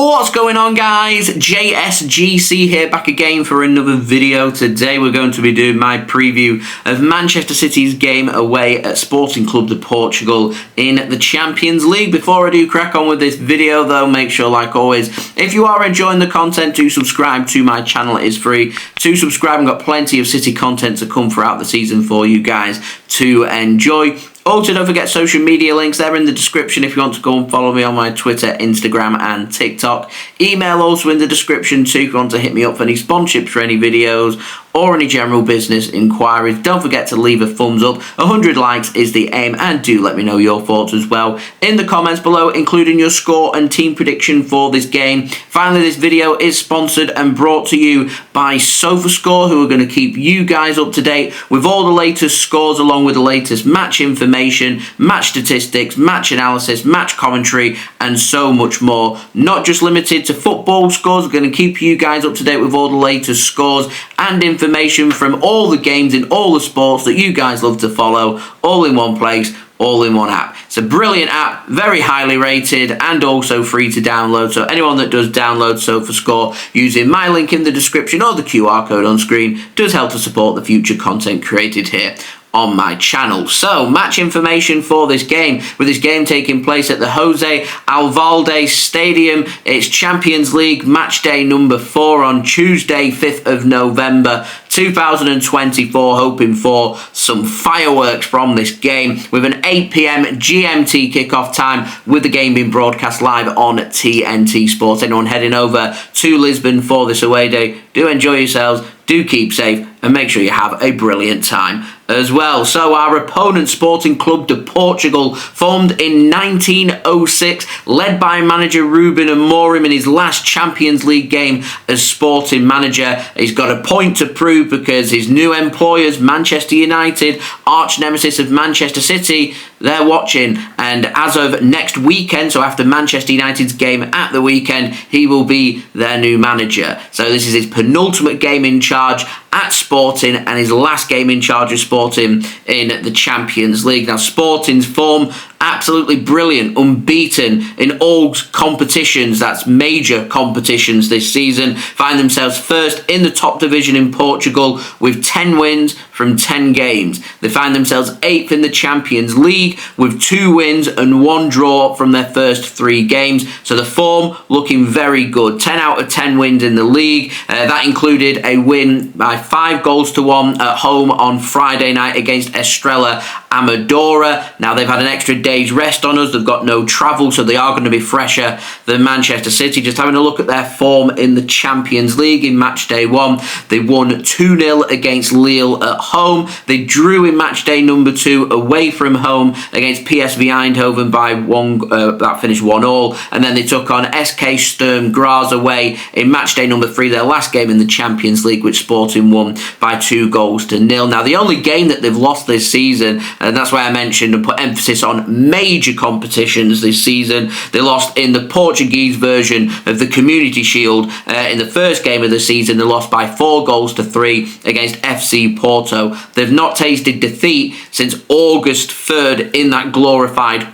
What's going on, guys? JSGC here, back again for another video. Today we're going to be doing my preview of Manchester City's game away at Sporting Clube de Portugal in the Champions League. Before I do crack on with this video though, make sure, like always, if you are enjoying the content, do subscribe to my channel. It is free to subscribe. I've got plenty of City content to come throughout the season for you guys to enjoy. Also, don't forget social media links, they're in the description if you want to go and follow me on my Twitter, Instagram and TikTok. Email also in the description too if you want to hit me up for any sponsorships for any videos or any general business inquiries. Don't forget to leave a thumbs up. 100 likes is the aim, and do let me know your thoughts as well in the comments below, including your score and team prediction for this game. Finally, this video is sponsored and brought to you by SofaScore, who are going to keep you guys up to date with all the latest scores along with the latest match information, match statistics, match analysis, match commentary and so much more. Not just limited to football scores, we're going to keep you guys up to date with all the latest scores and information from all the games in all the sports that you guys love to follow, all in one place, all in one app. It's a brilliant app, very highly rated and also free to download. So anyone that does download SofaScore using my link in the description or the QR code on screen does help to support the future content created here on my channel. So, match information for this game, with this game taking place at the Jose Alvalade Stadium. It's Champions League match day number 4 on Tuesday, 5th of November 2024, hoping for some fireworks from this game with an 8 PM GMT kickoff time, with the game being broadcast live on TNT Sports. Anyone heading over to Lisbon for this away day, do enjoy yourselves, do keep safe, and make sure you have a brilliant time as well. So our opponent, Sporting Clube de Portugal, formed in 1906, led by manager Ruben and Amorim in his last Champions League game as Sporting manager. He's got a point to prove because his new employers, Manchester United, arch nemesis of Manchester City, they're watching, and as of next weekend, so after Manchester United's game at the weekend, he will be their new manager. So this is his penultimate game in charge at Sporting and his last game in charge of Sporting in the Champions League. Now, Sporting's form, absolutely brilliant, unbeaten in all competitions, that's major competitions this season. Find themselves first in the top division in Portugal with 10 wins from 10 games. They find themselves 8th in the Champions League with 2 wins and 1 draw from their first 3 games. So the form looking very good. 10 out of 10 wins in the league. That included a win by 5-1 at home on Friday night against Estrela Amadora. Now, they've had an extra day's rest on us. They've got no travel, so they are going to be fresher than Manchester City. Just having a look at their form in the Champions League in match day 1, they won 2-0 against Lille at home. They drew in match day number 2 away from home against PSV Eindhoven by 1. That finished 1-1, and then they took on SK Sturm Graz away in match day number 3, their last game in the Champions League, which Sporting won by 2-0. Now, the only game that they've lost this season, and that's why I mentioned and put emphasis on major competitions this season, they lost in the Portuguese version of the Community Shield. In the first game of the season, they lost by 4-3 against FC Porto. They've not tasted defeat since August 3rd in that glorified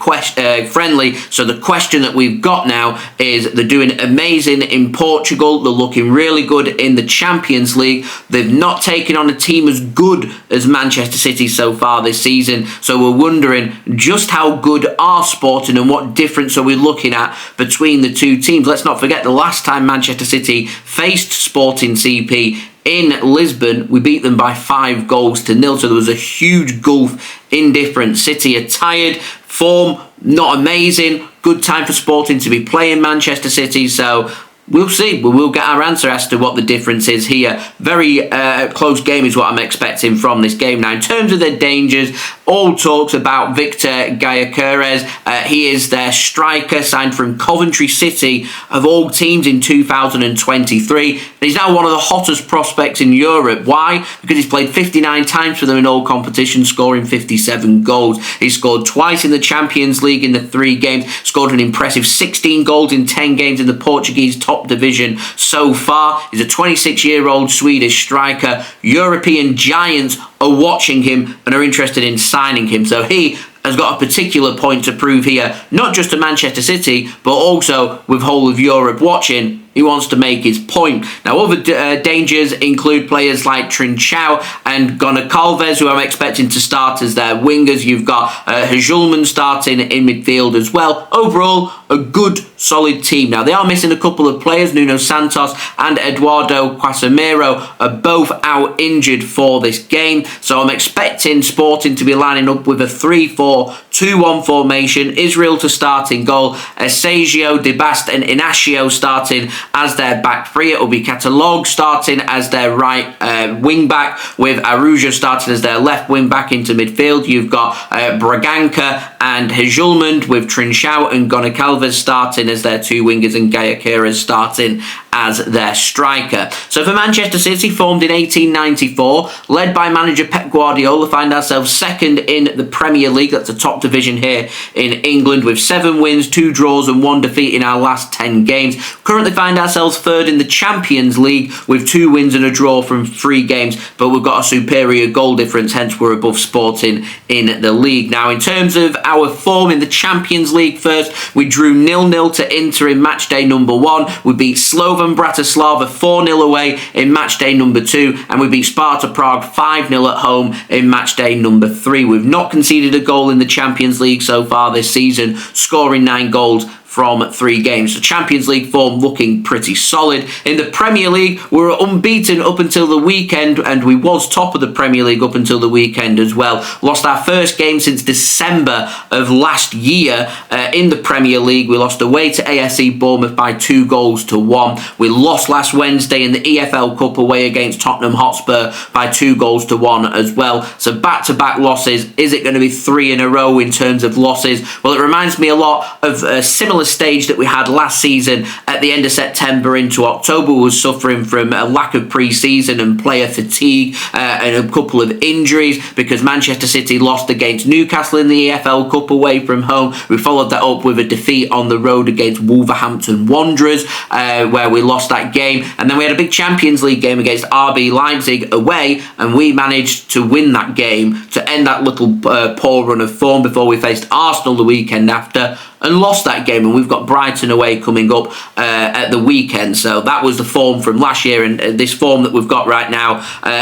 friendly. So the question that we've got now is, they're doing amazing in Portugal. They're looking really good in the Champions League. They've not taken on a team as good as Manchester City so far this season. So we're wondering just how good are Sporting and what difference are we looking at between the two teams. Let's not forget the last time Manchester City faced Sporting CP in Lisbon, we beat them by 5-0. So there was a huge gulf in difference. City are tired, form not amazing, good time for Sporting to be playing Manchester City. So we'll see. We will get our answer as to what the difference is here. Very close game is what I'm expecting from this game. Now, in terms of their dangers, all talks about Victor Gyökeres. He is their striker, signed from Coventry City, of all teams in 2023. He's now one of the hottest prospects in Europe. Why? Because he's played 59 times for them in all competitions, scoring 57 goals. He scored twice in the Champions League in the 3 games, scored an impressive 16 goals in 10 games in the Portuguese top division so far. He's a 26-year-old Swedish striker. European giants are watching him and are interested in signing him. So he has got a particular point to prove here, not just to Manchester City, but also with whole of Europe watching. He wants to make his point. Now, other dangers include players like Trincao and Goncalves, who I'm expecting to start as their wingers. You've got Hajulman starting in midfield as well. Overall, a good, solid team. Now, they are missing a couple of players. Nuno Santos and Eduardo Casemiro are both out injured for this game. So I'm expecting Sporting to be lining up with a 3-4-2-1 formation. Israel to start in goal. Sergio Debast and Inacio starting as their back three. It will be Catalog starting as their right wing back, with Aruja starting as their left wing back into midfield. You've got Braganca and Hajulman, with Trincao and Goncalves starting as their two wingers, and Gayakira starting as their striker. So for Manchester City, formed in 1894, led by manager Pep Guardiola, find ourselves second in the Premier League. That's the top division here in England, with 7 wins, 2 draws and 1 defeat in our last 10 games. Currently find ourselves third in the Champions League with 2 wins and a draw from 3 games, but we've got a superior goal difference, hence we're above Sporting in the league. Now, in terms of our form in the Champions League, first, we drew 0-0 to Inter in match day number 1. We beat Slovan Bratislava 4-0 away in match day number 2, and we beat Sparta Prague 5-0 at home in match day number 3. We've not conceded a goal in the Champions League so far this season, scoring 9 goals from 3 games. So Champions League form looking pretty solid. In the Premier League, we were unbeaten up until the weekend, and we was top of the Premier League up until the weekend as well. Lost our first game since December of last year in the Premier League. We lost away to AFC Bournemouth by 2-1. We lost last Wednesday in the EFL Cup away against Tottenham Hotspur by 2-1 as well. So back-to-back losses. Is it going to be 3 in a row in terms of losses? Well, it reminds me a lot of a similar stage that we had last season at the end of September into October. We was suffering from a lack of pre-season and player fatigue and a couple of injuries because Manchester City lost against Newcastle in the EFL Cup away from home. We followed that up with a defeat on the road against Wolverhampton Wanderers where we lost that game, and then we had a big Champions League game against RB Leipzig away, and we managed to win that game to end that little poor run of form before we faced Arsenal the weekend after and lost that game. And we've got Brighton away coming up at the weekend. So that was the form from last year, and this form that we've got right now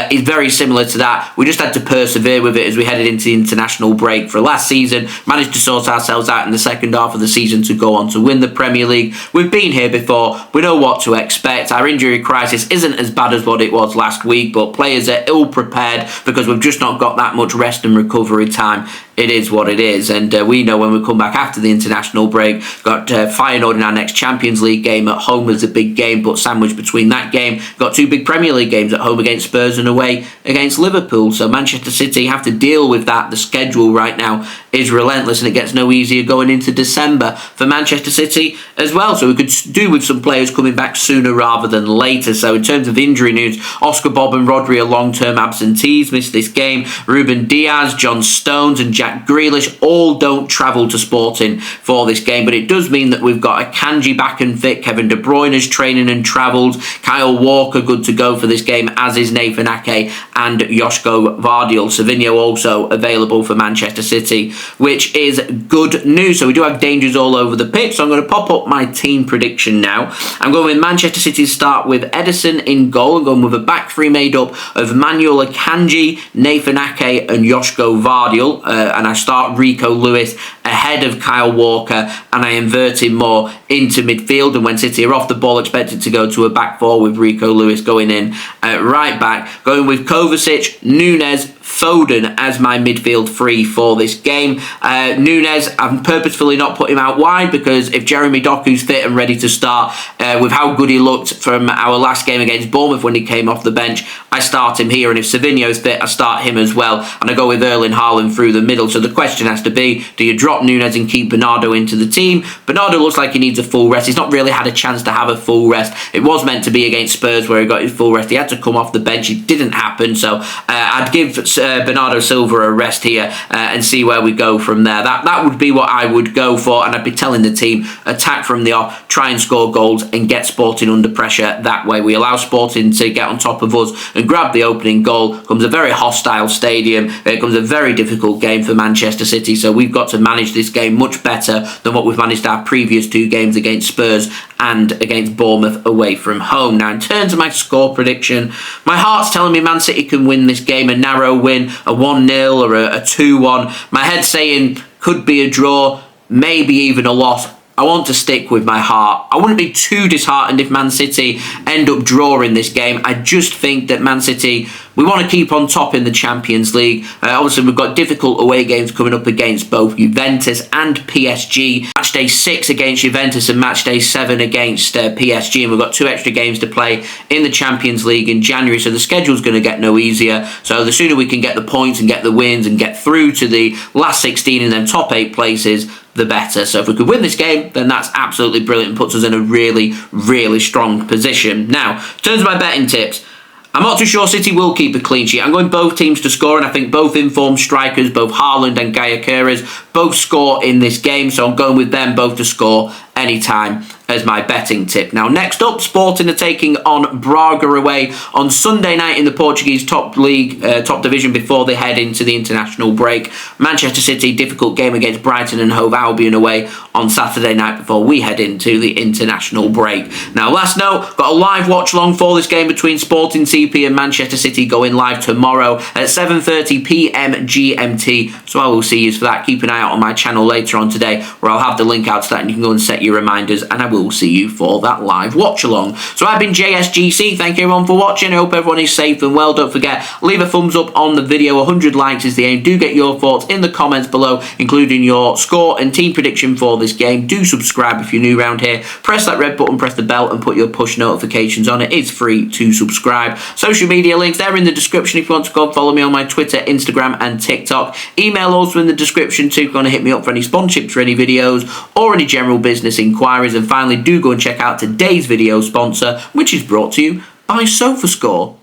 is very similar to that. We just had to persevere with it as we headed into the international break for last season. Managed to sort ourselves out in the second half of the season to go on to win the Premier League. We've been here before. We know what to expect. Our injury crisis isn't as bad as what it was last week, but players are ill prepared because we've just not got that much rest and recovery time. It is what it is, and we know when we come back after the international break, got Feyenoord in our next Champions League game at home as a big game, but sandwiched between that game, got 2 big Premier League games at home against Spurs and away against Liverpool. So Manchester City have to deal with that. The schedule right now is relentless, and it gets no easier going into December for Manchester City as well. So we could do with some players coming back sooner rather than later. So in terms of injury news, Oscar, Bobb and Rodri are long-term absentees, missed this game. Ruben Diaz, John Stones and Jack Grealish all don't travel to Sporting for this game, but it does mean that we've got Akanji back and fit. Kevin De Bruyne is training and travelled. Kyle Walker good to go for this game, as is Nathan Ake and Josko Gvardiol. Savinho also available for Manchester City, which is good news. So we do have dangers all over the pitch. So I'm going to pop up my team prediction now. I'm going with Manchester City to start with Ederson in goal. I'm going with a back three made up of Manuel Akanji, Nathan Ake and Josko Gvardiol. And I start Rico Lewis ahead of Kyle Walker, and I invert him more into midfield. And when City are off the ball, expected to go to a back four with Rico Lewis going in right back. Going with Kovacic, Nunes, Foden as my midfield three for this game. Nunes, I'm purposefully not put him out wide because if Jeremy Doku's fit and ready to start, with how good he looked from our last game against Bournemouth when he came off the bench, I start him here. And if Savinho's fit, I start him as well. And I go with Erling Haaland through the middle. So the question has to be, do you drop Nunes and keep Bernardo into the team? Bernardo looks like he needs a full rest. He's not really had a chance to have a full rest. It was meant to be against Spurs where he got his full rest. He had to come off the bench. It didn't happen. So I'd give Bernardo Silva a rest here and see where we go from there. That would be what I would go for, and I'd be telling the team, attack from the off, try and score goals and get Sporting under pressure. That way we allow Sporting to get on top of us and grab the opening goal. Comes a very hostile stadium. It comes a very difficult game for Manchester City, so we've got to manage this game much better than what we've managed our previous 2 games against Spurs and against Bournemouth away from home. Now, in terms of my score prediction, my heart's telling me Man City can win this game, a narrow win, a 1-0 or a 2-1. My head's saying could be a draw, maybe even a loss. I want to stick with my heart. I wouldn't be too disheartened if Man City end up drawing this game. I just think that Man City, we want to keep on top in the Champions League. Obviously, we've got difficult away games coming up against both Juventus and PSG. Matchday 6 against Juventus and matchday 7 against PSG. And we've got 2 extra games to play in the Champions League in January. So the schedule's going to get no easier. So the sooner we can get the points and get the wins and get through to the last 16 and then top 8 places, the better. So if we could win this game, then that's absolutely brilliant and puts us in a really, really strong position. Now, in terms of my betting tips, I'm not too sure City will keep a clean sheet. I'm going both teams to score, and I think both informed strikers, both Haaland and Gyökeres, both score in this game. So I'm going with them both to score anytime as my betting tip. Now, next up, Sporting are taking on Braga away on Sunday night in the Portuguese top division before they head into the international break. Manchester City, difficult game against Brighton and Hove Albion away on Saturday night before we head into the international break. Now, last note, got a live watch along for this game between Sporting CP and Manchester City going live tomorrow at 7:30 p.m. GMT. So I will see you for that. Keep an eye out on my channel later on today where I'll have the link out to that and you can go and set your reminders, and I will see you for that live watch along. So I've been JSGC. Thank you everyone for watching. I hope everyone is safe and well. Don't forget, leave a thumbs up on the video. 100 likes is the aim. Do get your thoughts in the comments below, including your score and team prediction for this game. Do subscribe if you're new around here. Press that red button, press the bell and put your push notifications on. It is free to subscribe. Social media links, they're in the description if you want to go and follow me on my Twitter, Instagram and TikTok. Email also in the description too if you want to hit me up for any sponsorships for any videos or any general business inquiries. And finally, do go and check out today's video sponsor, which is brought to you by SofaScore.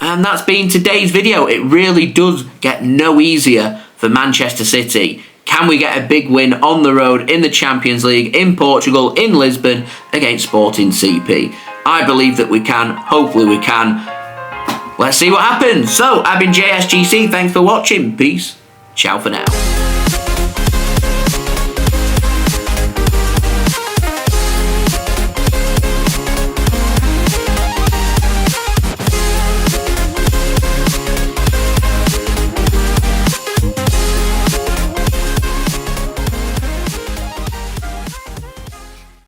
And that's been today's video. It really does get no easier for Manchester City. Can we get a big win on the road in the Champions League in Portugal, in Lisbon, against Sporting CP? I believe that we can. Hopefully we can. Let's see what happens. So, I've been JSGC. Thanks for watching. Peace. Ciao for now.